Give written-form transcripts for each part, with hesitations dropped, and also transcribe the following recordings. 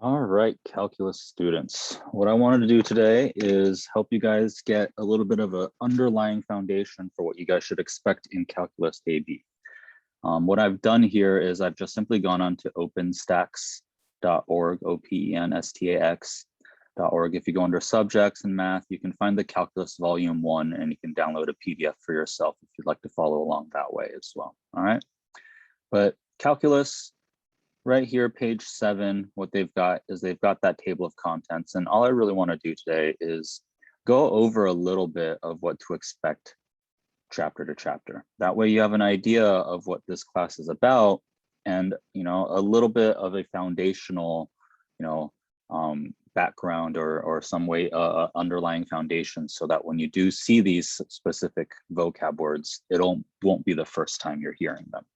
All right, calculus students. What I wanted to do today is help you guys get a little bit of an underlying foundation for what you guys should expect in calculus AB. What I've done here is I've just simply gone on to openstax.org, openstax.org. If you go under subjects and math, you can find the calculus volume 1 and you can download a PDF for yourself if you'd like to follow along that way as well. All right, but calculus, right here, page 7, what they've got is they've got that table of contents. And all I really want to do today is go over a little bit of what to expect chapter to chapter. That way you have an idea of what this class is about and, a little bit of a foundational, background or some way underlying foundation, so that when you do see these specific vocab words, it won't be the first time you're hearing them.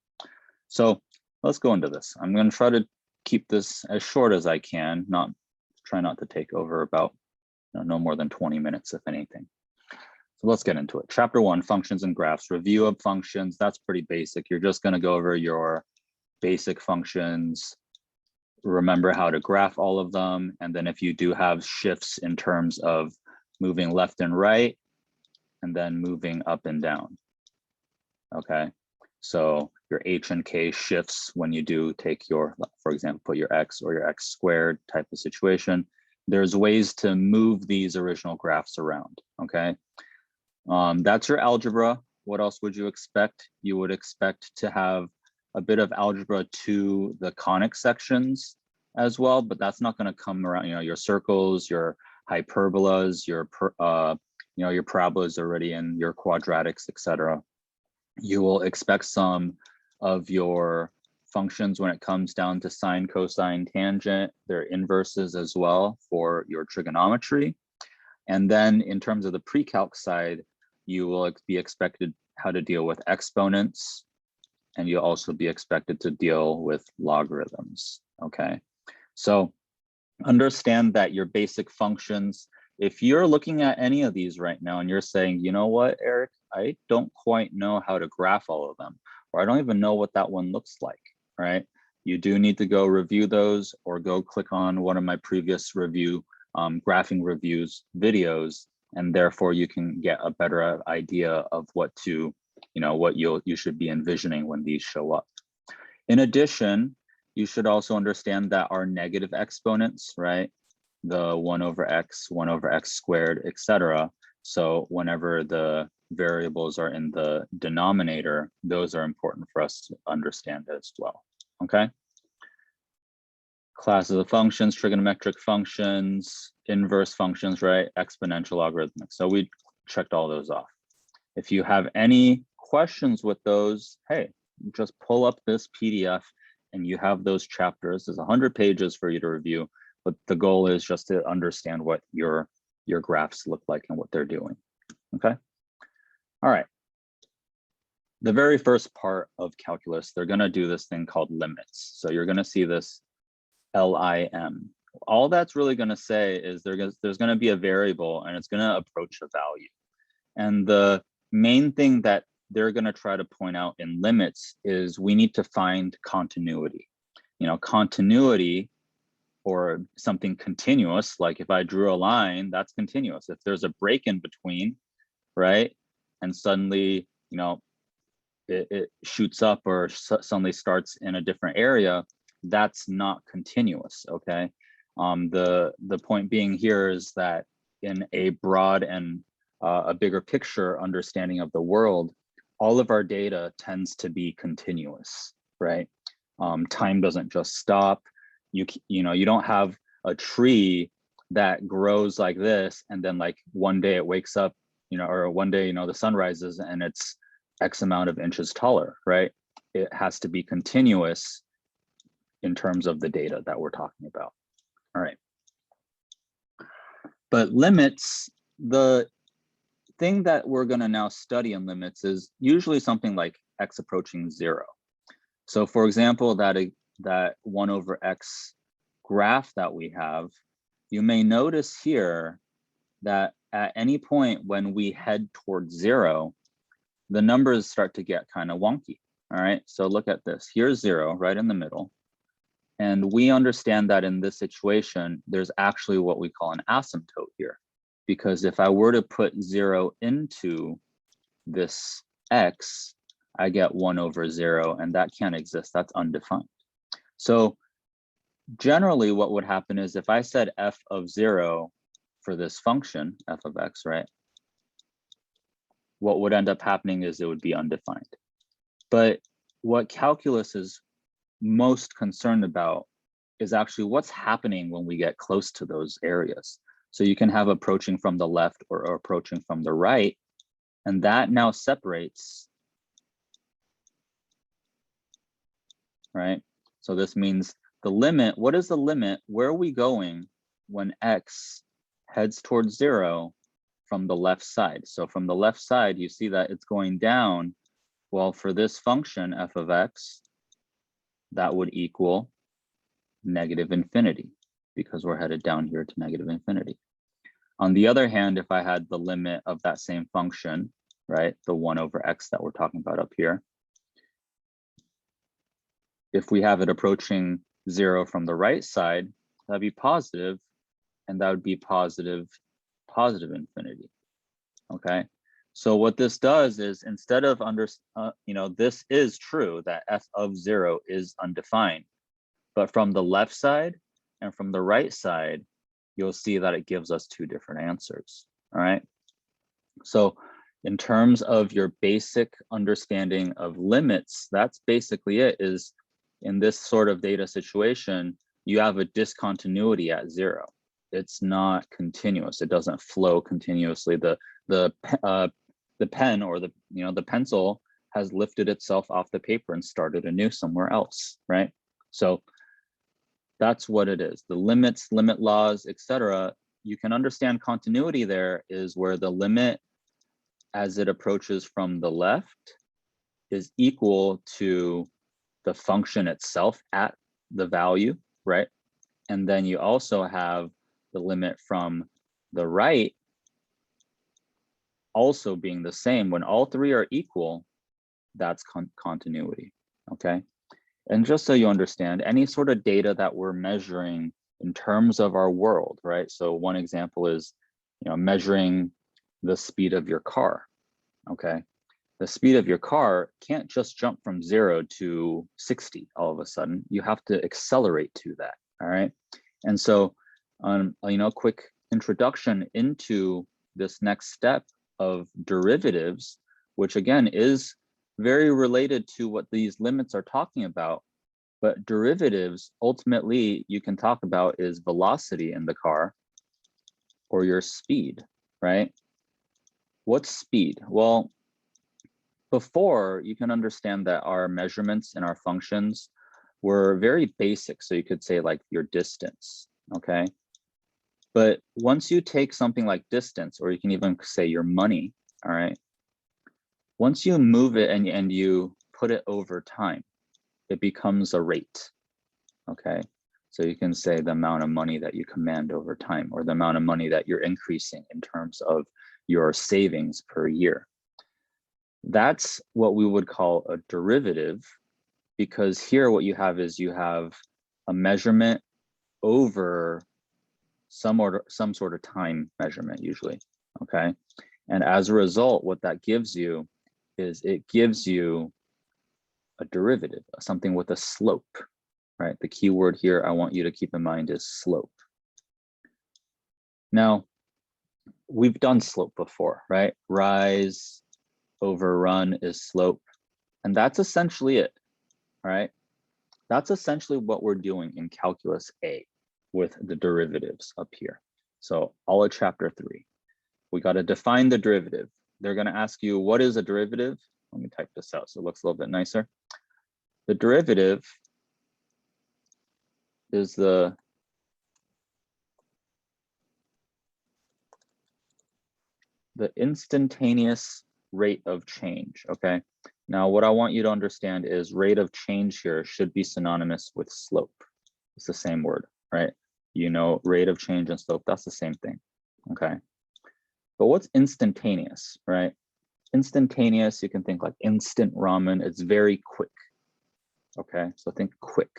So let's go into this. I'm going to try to keep this as short as I can, try not to take over about no more than 20 minutes, if anything. So let's get into it. Chapter 1, functions and graphs. Review of functions. That's pretty basic. You're just going to go over your basic functions, remember how to graph all of them. And then if you do have shifts in terms of moving left and right, and then moving up and down. Okay. So your H and K shifts when you do take your, for example, put your X or your X squared type of situation. There's ways to move these original graphs around, okay? That's your algebra. What else would you expect? You would expect to have a bit of algebra to the conic sections as well, but that's not gonna come around, your circles, your hyperbolas, your parabolas already in, your quadratics, etc. You will expect some of your functions when it comes down to sine, cosine, tangent, their inverses as well for your trigonometry. And then in terms of the pre-calc side, you will be expected how to deal with exponents, and you'll also be expected to deal with logarithms, okay? So understand that your basic functions, if you're looking at any of these right now and you're saying, you know what, Eric, I don't quite know how to graph all of them, or I don't even know what that one looks like, right? You do need to go review those, or go click on one of my previous review graphing reviews videos, and therefore you can get a better idea of what to, what you should be envisioning when these show up. In addition, you should also understand that our negative exponents, right? The 1 over x squared, etc. So whenever the variables are in the denominator, those are important for us to understand as well, okay? Classes of functions, trigonometric functions, inverse functions, right? Exponential, logarithmic. So we checked all those off. If you have any questions with those, hey, just pull up this PDF and you have those chapters. There's 100 pages for you to review, but the goal is just to understand what your graphs look like and what they're doing, okay? All right. The very first part of calculus, they're gonna do this thing called limits. So you're gonna see this LIM. All that's really gonna say is there's gonna be a variable and it's gonna approach a value. And the main thing that they're gonna try to point out in limits is we need to find continuity. Continuity, or something continuous, like if I drew a line, that's continuous. If there's a break in between, right? And suddenly, it shoots up or suddenly starts in a different area, that's not continuous, okay? The point being here is that in a broad and a bigger picture understanding of the world, all of our data tends to be continuous, right? Time doesn't just stop. You don't have a tree that grows like this and then like one day it wakes up, or one day, the sun rises and it's X amount of inches taller, right? It has to be continuous in terms of the data that we're talking about. All right. But limits, the thing that we're going to now study in limits is usually something like x approaching 0. So for example, that 1 over x graph that we have, you may notice here that at any point when we head towards 0, the numbers start to get kind of wonky. All right, so look at this. Here's 0 right in the middle. And we understand that in this situation, there's actually what we call an asymptote here. Because if I were to put 0 into this x, I get 1 over 0, and that can't exist. That's undefined. So generally, what would happen is if I said f of 0 for this function, f of x, right? What would end up happening is it would be undefined. But what calculus is most concerned about is actually what's happening when we get close to those areas. So you can have approaching from the left or approaching from the right, and that now separates, right? So this means the limit, what is the limit? Where are we going when x heads towards 0 from the left side? So from the left side, you see that it's going down. Well, for this function, f of x, that would equal negative infinity because we're headed down here to negative infinity. On the other hand, if I had the limit of that same function, right, the 1 over x that we're talking about up here, if we have it approaching 0 from the right side, that'd be positive, and that would be positive infinity, okay? So what this does is instead of this is true that f of 0 is undefined, but from the left side and from the right side, you'll see that it gives us 2 different answers, all right? So in terms of your basic understanding of limits, that's basically it. Is in this sort of data situation, you have a discontinuity at 0. It's not continuous. It doesn't flow continuously. The pen or the pencil has lifted itself off the paper and started anew somewhere else, right? So that's what it is. The limits, limit laws, etc. You can understand continuity there is where the limit as it approaches from the left is equal to the function itself at the value, right? And then you also have the limit from the right also being the same. When all 3 are equal, that's continuity, okay? And just so you understand, any sort of data that we're measuring in terms of our world, right? So one example is, measuring the speed of your car, okay? The speed of your car can't just jump from 0 to 60 all of a sudden. You have to accelerate to that, all right? And so, quick introduction into this next step of derivatives, which again is very related to what these limits are talking about. But derivatives, ultimately, you can talk about is velocity in the car or your speed, right? What's speed? Well, before, you can understand that our measurements and our functions were very basic. So you could say like your distance, okay? But once you take something like distance, or you can even say your money, all right? Once you move it and you put it over time, it becomes a rate, okay? So you can say the amount of money that you command over time, or the amount of money that you're increasing in terms of your savings per year. That's what we would call a derivative, because here what you have is you have a measurement over some sort of time measurement usually, okay? And as a result, what that gives you is it gives you a derivative, something with a slope, right? The key word here I want you to keep in mind is slope. Now, we've done slope before, right? Rise over run is slope. And that's essentially it, right? That's essentially what we're doing in Calculus A with the derivatives up here. So all of chapter 3, we got to define the derivative. They're going to ask you, what is a derivative? Let me type this out so it looks a little bit nicer. The derivative is the instantaneous rate of change, okay? Now, what I want you to understand is rate of change here should be synonymous with slope. It's the same word, right? Rate of change and slope, that's the same thing, okay? But what's instantaneous, right? Instantaneous, you can think like instant ramen. It's very quick, okay? So think quick.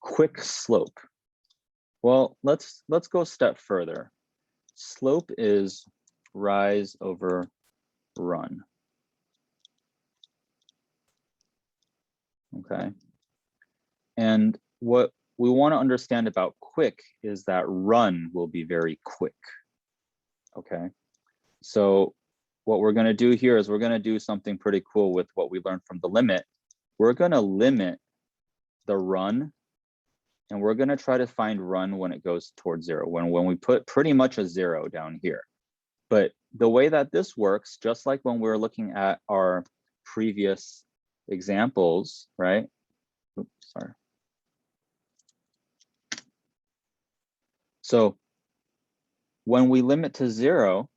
quick slope. Well, let's go a step further. Slope is rise over run. Okay. And what we want to understand about quick is that run will be very quick. Okay. So what we're going to do here is we're going to do something pretty cool with what we learned from the limit. We're going to limit the run, and we're going to try to find run when it goes towards 0, when we put pretty much a 0 down here. But the way that this works, just like when we were looking at our previous examples, right? Oops, sorry. So when we limit to 0,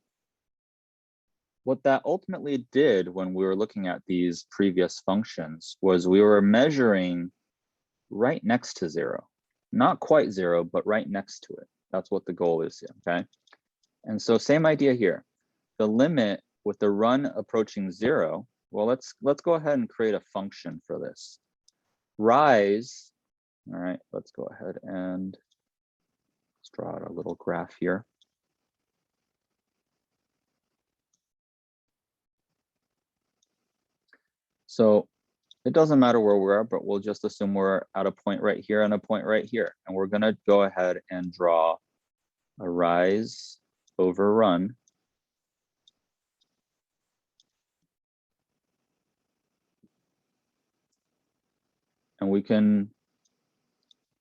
what that ultimately did when we were looking at these previous functions was we were measuring right next to 0. Not quite 0, but right next to it. That's what the goal is here, okay? And so same idea here. The limit with the run approaching 0, well, let's go ahead and create a function for this. Rise, all right, let's go ahead and let's draw out a little graph here. So it doesn't matter where we are, but we'll just assume we're at a point right here and a point right here. And we're going to go ahead and draw a rise over run. And we can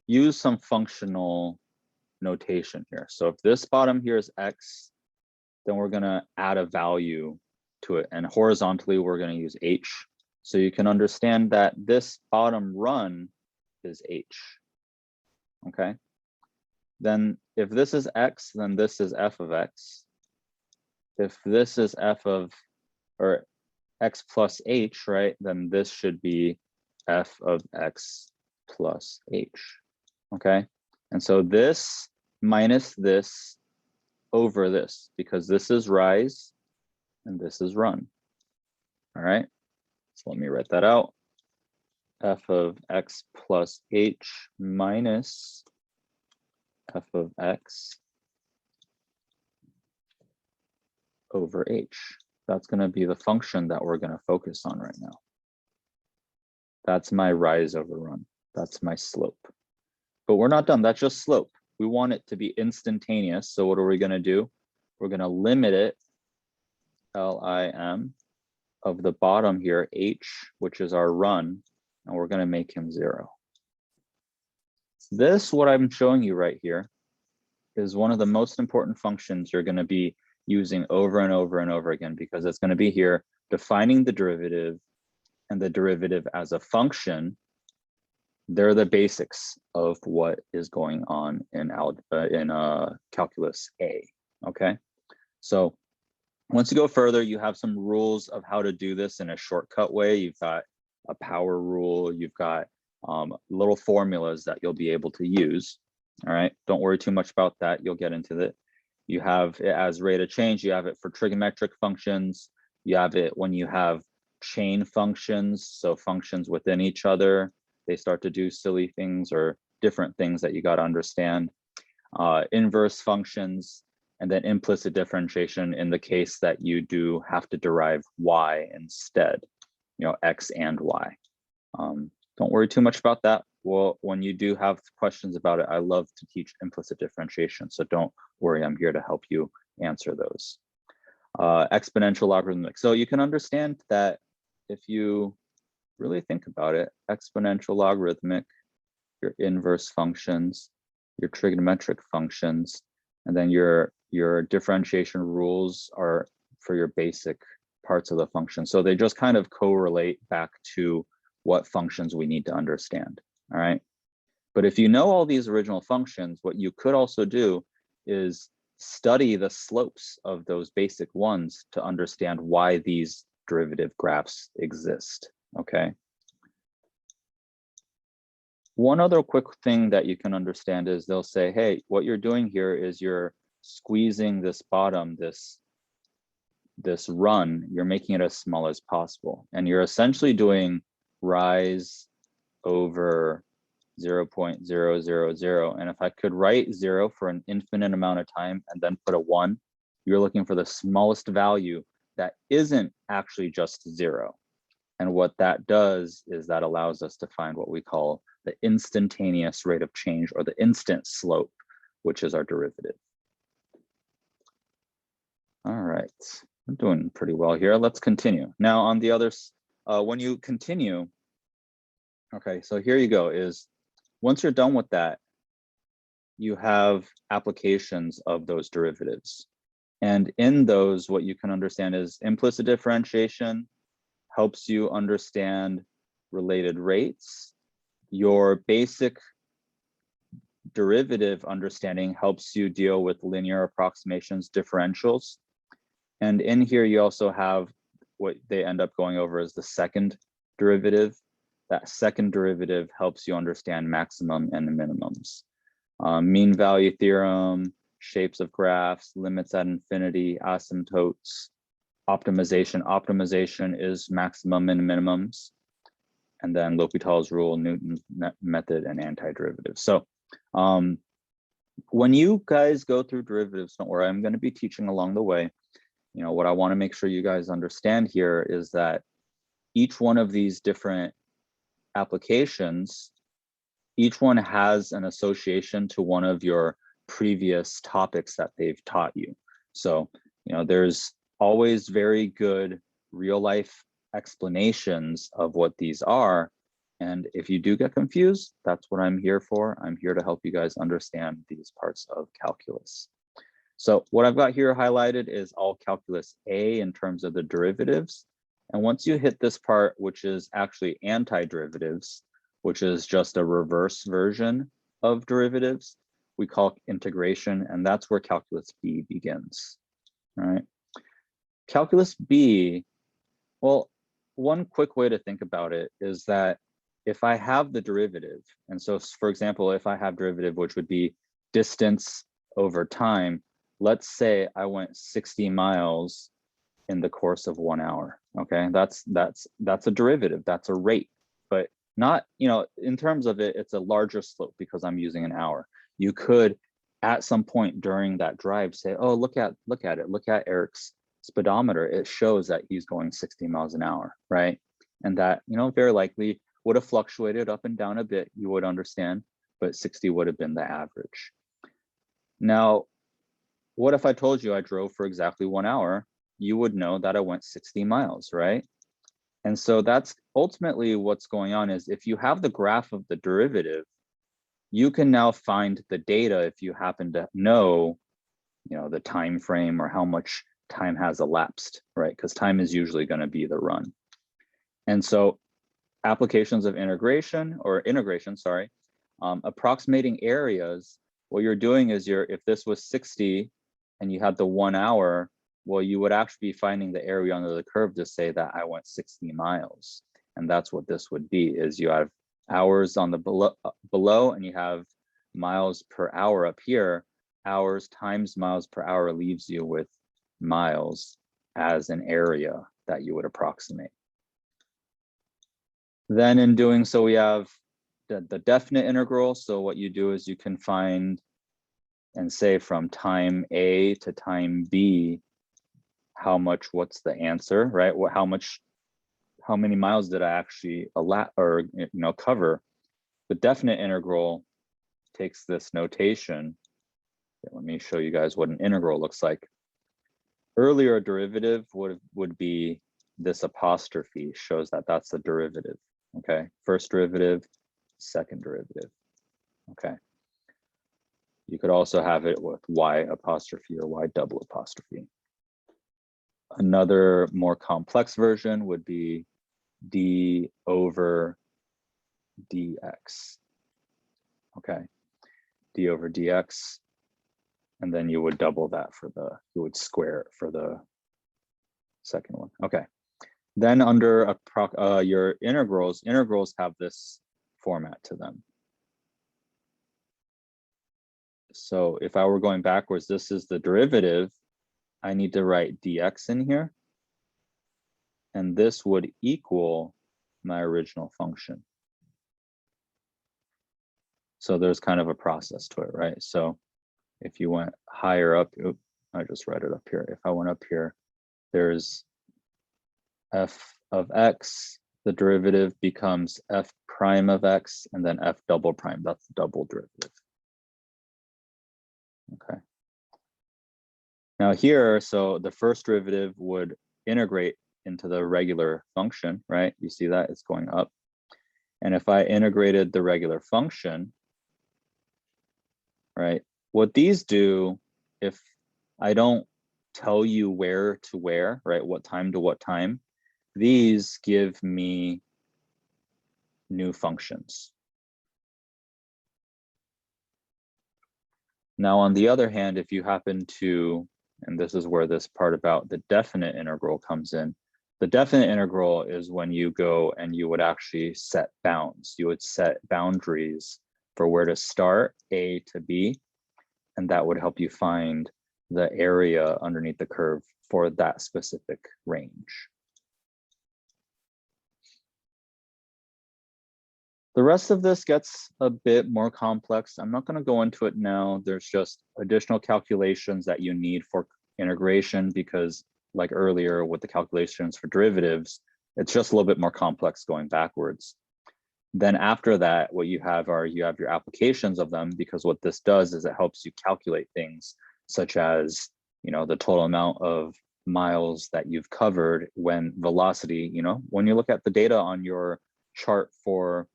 use some functional notation here. So if this bottom here is x, then we're going to add a value to it. And horizontally, we're going to use h. So you can understand that this bottom run is h. Okay. Then if this is x, then this is f of x. If this is f of, or x plus h, right, then this should be f of x plus h. Okay. And so this minus this over this, because this is rise and this is run. All right. So let me write that out. F of x plus h minus f of x over h. That's going to be the function that we're going to focus on right now. That's my rise over run. That's my slope. But we're not done. That's just slope. We want it to be instantaneous. So what are we going to do? We're going to limit it, LIM, of the bottom here, h, which is our run, and we're going to make him 0. This, what I'm showing you right here, is one of the most important functions you're going to be using over and over and over again, because it's going to be here defining the derivative and the derivative as a function. They're the basics of what is going on in calculus A. Okay, so once you go further, you have some rules of how to do this in a shortcut way. You've got a power rule. You've got little formulas that you'll be able to use. All right, don't worry too much about that. You'll get into it. You have it as rate of change. You have it for trigonometric functions. You have it when you have chain functions, so functions within each other. They start to do silly things or different things that you got to understand. Inverse functions, and then implicit differentiation in the case that you do have to derive y instead, you know, x and y. Don't worry too much about that. Well, when you do have questions about it, I love to teach implicit differentiation. So don't worry, I'm here to help you answer those. Exponential logarithmic. So you can understand that if you really think about it, exponential logarithmic, your inverse functions, your trigonometric functions, and then your differentiation rules are for your basic parts of the function. So they just kind of correlate back to what functions we need to understand, all right? But if you know all these original functions, what you could also do is study the slopes of those basic ones to understand why these derivative graphs exist, okay? One other quick thing that you can understand is they'll say, hey, what you're doing here is you're squeezing this bottom, this run, you're making it as small as possible. And you're essentially doing rise over 0.000. And if I could write 0 for an infinite amount of time and then put a 1, you're looking for the smallest value that isn't actually just 0. And what that does is that allows us to find what we call the instantaneous rate of change, or the instant slope, which is our derivative. All right, I'm doing pretty well here. Let's continue. Now on the other, when you continue, okay, so here you go, is once you're done with that, you have applications of those derivatives. And in those, what you can understand is implicit differentiation helps you understand related rates. Your basic derivative understanding helps you deal with linear approximations, differentials. And in here, you also have what they end up going over as the second derivative. That second derivative helps you understand maximum and minimums. Mean value theorem, shapes of graphs, limits at infinity, asymptotes, optimization. Optimization is maximum and minimums. And then L'Hopital's rule, Newton's method, and antiderivative. So when you guys go through derivatives, don't worry, I'm going to be teaching along the way. You know, what I want to make sure you guys understand here is that each one of these different applications, each one has an association to one of your previous topics that they've taught you. So, you know, there's always very good real life explanations of what these are. And if you do get confused, that's what I'm here for. I'm here to help you guys understand these parts of calculus. So what I've got here highlighted is all calculus A in terms of the derivatives. And once you hit this part, which is actually antiderivatives, which is just a reverse version of derivatives, we call integration, and that's where calculus B begins. All right. Calculus B, well, one quick way to think about it is that if I have the derivative, and so for example, if I have derivative, which would be distance over time, let's say I went 60 miles in the course of 1 hour. Okay, that's a derivative, that's a rate, but not, you know, in terms of it, it's a larger slope because I'm using an hour. You could at some point during that drive say, oh, look at Eric's speedometer. It shows that he's going 60 miles an hour, right? And that, you know, very likely would have fluctuated up and down a bit, you would understand, but 60 would have been the average. Now, what if I told you I drove for exactly 1 hour? You would know that I went 60 miles, right? And so that's ultimately what's going on is if you have the graph of the derivative, you can now find the data if you happen to know, you know, the time frame or how much time has elapsed, right? Because time is usually going to be the run. And so applications of integration, approximating areas, what you're doing is if this was 60 and you had the 1 hour, well, you would actually be finding the area under the curve to say that I went 60 miles. And that's what this would be, is you have hours on the below and you have miles per hour up here. Hours times miles per hour leaves you with miles as an area that you would approximate. Then in doing so, we have the definite integral. So what you do is you can find and say from time A to time B, what's the answer, right? How many miles did I actually cover? The definite integral takes this notation. Let me show you guys what an integral looks like. Earlier, a derivative would be this apostrophe, shows that that's the derivative. Okay, first derivative, second derivative. Okay. You could also have it with y apostrophe or y double apostrophe. Another more complex version would be d over dx. Okay, d over dx, and then you would double that you would square it for the second one. Okay, then under your integrals have this format to them. So if I were going backwards, this is the derivative. I need to write dx in here. And this would equal my original function. So there's kind of a process to it, right? So if you went higher up, oops, I just read it up here. If I went up here, there's f of x, the derivative becomes f prime of x, and then f double prime, that's the double derivative. Okay. Now here, so the first derivative would integrate into the regular function, right? You see that it's going up. And if I integrated the regular function, right? What these do, if I don't tell you where to where, right? What time to what time, these give me new functions. Now, on the other hand, if you happen to, and this is where this part about the definite integral comes in, the definite integral is when you go and you would actually set bounds. You would set boundaries for where to start A to B, and that would help you find the area underneath the curve for that specific range. The rest of this gets a bit more complex. I'm not going to go into it now. There's just additional calculations that you need for integration because, like earlier with the calculations for derivatives, it's just a little bit more complex going backwards. Then after that, what you have your applications of them, because what this does is it helps you calculate things such as, you know, the total amount of miles that you've covered when velocity, you know, when you look at the data on your chart for,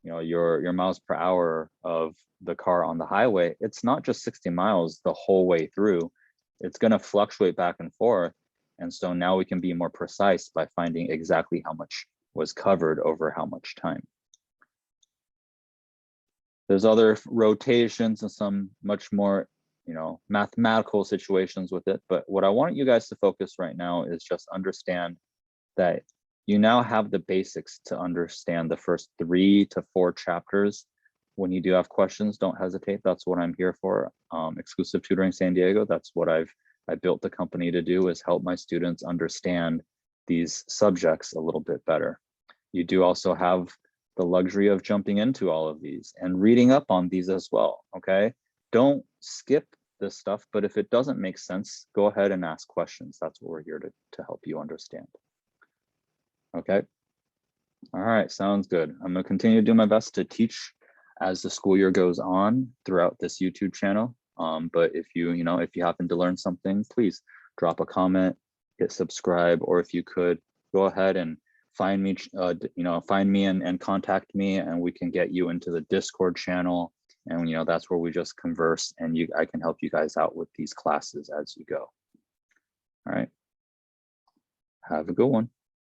you know, your miles per hour of the car on the highway, it's not just 60 miles the whole way through. It's going to fluctuate back and forth. And so now we can be more precise by finding exactly how much was covered over how much time. There's other rotations and some much more, you know, mathematical situations with it. But what I want you guys to focus right now is just understand that you now have the basics to understand the first 3 to 4 chapters. When you do have questions, don't hesitate. That's what I'm here for. Exclusive Tutoring San Diego, that's what I built the company to do, is help my students understand these subjects a little bit better. You do also have the luxury of jumping into all of these and reading up on these as well, okay? Don't skip this stuff, but if it doesn't make sense, go ahead and ask questions. That's what we're here to help you understand. Okay. All right, sounds good. I'm gonna continue to do my best to teach as the school year goes on throughout this YouTube channel. But if you happen to learn something, please drop a comment, hit subscribe, or if you could, go ahead and find me, find me and contact me, and we can get you into the Discord channel. And that's where we just converse, and I can help you guys out with these classes as you go. All right. Have a good one.